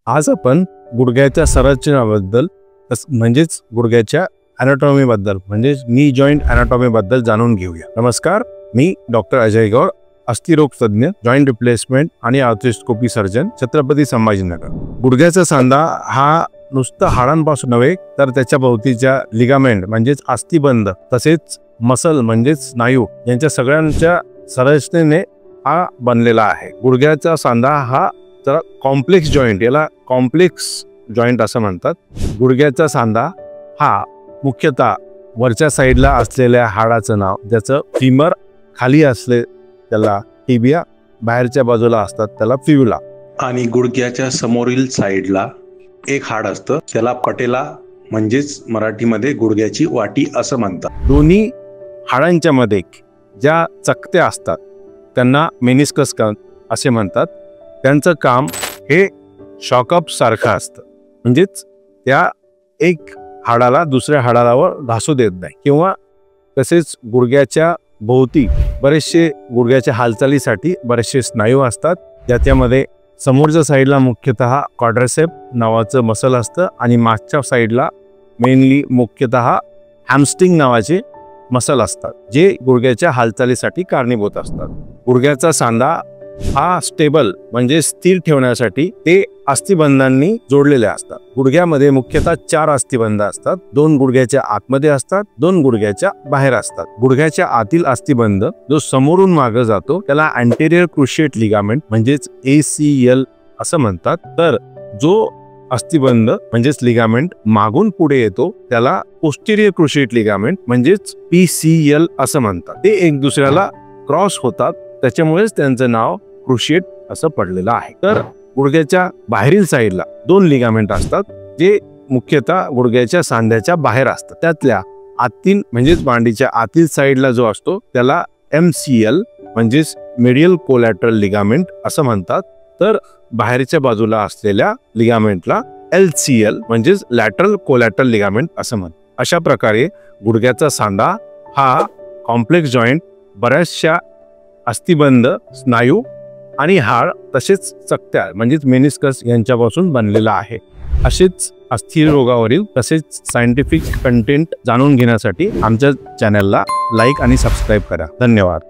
आज आपण गुडघ्याच्या संरचनेबद्दल म्हणजेच गुडघ्याच्या ॲनाटॉमी बद्दल म्हणजेच नी जॉइंट ॲनाटॉमी बद्दल जाणून घेऊया। नमस्कार, मी डॉक्टर अजय गौर, अस्थिरोग तज्ञ, जॉइंट रिप्लेसमेंट आणि आर्थोस्कोपी सर्जन, छत्रपती संभाजीनगर। गुडघ्याचा सांधा हा नुसतं हाडांपासून नव्हे तर त्याच्या भोवतीच्या लिगामेंट म्हणजेच अस्थिबंध तसेच मसल म्हणजेच स्नायू यांच्या सगळ्यांच्या संरचनेने हा बनलेला आहे। गुडघ्याचा सांधा हा जरा कॉम्प्लेक्स जॉइंट, याला कॉम्प्लेक्स जॉइंट असं म्हणतात। गुडघ्याचा सांधा हा मुख्यतः वरच्या साईडला असलेल्या हाडाचं नाव, ज्याचं फिमर खाली असले त्याला टिबिया, बाहेरच्या बाजूला असतात त्याला फिब्युला, आणि गुडघ्याच्या समोरील साईडला एक हाड असतं त्याला पटेला म्हणजेच मराठीमध्ये गुडघ्याची वाटी असं म्हणतात। दोन्ही हाडांच्या मध्ये ज्या चकत्या असतात त्यांना मेनिस्कस असे म्हणतात। त्यांचं काम हे शॉकअप सारखं असतं, म्हणजेच त्या एक हाडाला दुसऱ्या हाडावर घासू देत नाही किंवा तसेच गुडघ्याच्या भोवती बरेचसे गुडघ्याच्या हालचालीसाठी बरेचसे स्नायू असतात, ज्याच्यामध्ये समोरच्या साईडला मुख्यतः क्वाड्रिसेप नावाचं मसल असतं आणि मागच्या साईडला मेनली मुख्यतः हॅमस्ट्रिंग नावाचे मसल असतात, जे गुडघ्याच्या हालचालीसाठी कारणीभूत असतात। गुडघ्याचा सांधा हा स्टेबल म्हणजे स्थिर ठेवण्यासाठी ते अस्थिबंधांनी जोडलेले असतात। गुडघ्यामध्ये मुख्यतः 4 अस्थिबंध असतात। 2 गुडघ्याच्या आतमध्ये असतात, 2 गुडघ्याच्या बाहेर असतात। गुडघ्याच्या आतील अस्थिबंध जो समोरून मागे जातो त्याला अँटेरियर क्रुशिएट लिगामेंट म्हणजेच ACL असं म्हणतात, तर जो अस्थिबंध म्हणजेच लिगामेंट मागून पुढे येतो त्याला पोस्टेरियर क्रुशिएट लिगामेंट म्हणजेच PCL असं म्हणतात। ते एक दुसऱ्याला क्रॉस होतात, त्याच्यामुळेच त्यांचं नाव क्रुशिएट असं पडलेलं आहे। तर गुडघ्याच्या बाहेरील साईडला 2 लिगामेंट असतात, जे मुख्यतः गुडघ्याच्या सांध्याच्या बाहेर असतात। त्यातल्या आतील म्हणजेच मांडीच्या आतील साईडला जो असतो त्याला MCL म्हणजेच मेडियल कोलॅटरल लिगामेंट असं म्हणतात, तर बाहेरच्या बाजूला असलेल्या लिगामेंटला LCL म्हणजेच लॅटरल कोलॅटरल लिगामेंट असं म्हणतात। अशा प्रकारे गुडघ्याचा सांधा हा कॉम्प्लेक्स जॉइंट बऱ्याचशा अस्थिबंध, स्नायू आणि हाड तसेच चकत्या म्हणजेच मेनिस्कस यांच्यापासून बनलेला आहे। असेच अस्थिर रोगावरील तसेच सायंटिफिक कंटेंट जाणून घेण्यासाठी आमच्या चॅनलला लाईक आणि सबस्क्राईब करा। धन्यवाद।